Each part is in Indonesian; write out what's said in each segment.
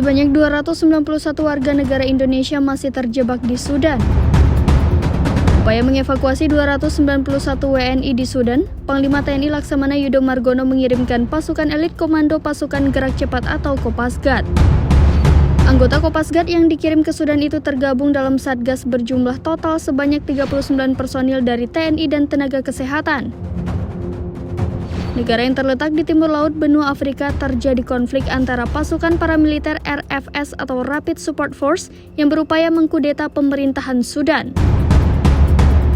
Sebanyak 291 warga negara Indonesia masih terjebak di Sudan. Upaya mengevakuasi 291 WNI di Sudan, Panglima TNI Laksamana Yudo Margono mengirimkan pasukan elit Komando Pasukan Gerak Cepat atau Kopasgat. Anggota Kopasgat yang dikirim ke Sudan itu tergabung dalam Satgas berjumlah total sebanyak 39 personil dari TNI dan tenaga kesehatan. Negara yang terletak di timur laut benua Afrika terjadi konflik antara pasukan paramiliter RFS atau Rapid Support Force yang berupaya mengkudeta pemerintahan Sudan.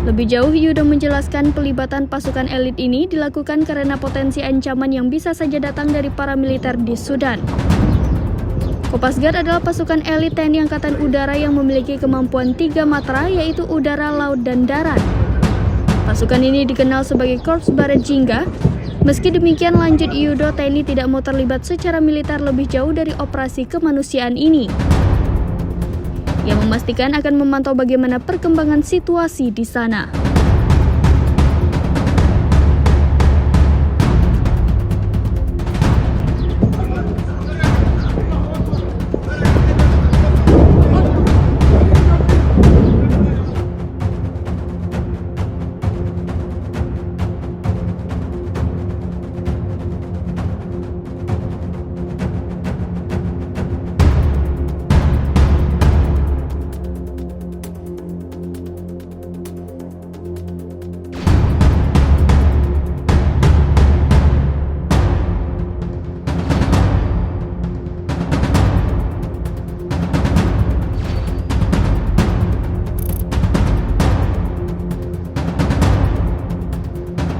Lebih jauh, Yudo menjelaskan pelibatan pasukan elit ini dilakukan karena potensi ancaman yang bisa saja datang dari paramiliter di Sudan. Kopasgat adalah pasukan elit TNI Angkatan Udara yang memiliki kemampuan 3 matra, yaitu udara, laut, dan darat. Pasukan ini dikenal sebagai Korps Barat Jingga. Meski demikian, lanjut Yudo, TNI tidak mau terlibat secara militer lebih jauh dari operasi kemanusiaan ini. Ia memastikan akan memantau bagaimana perkembangan situasi di sana.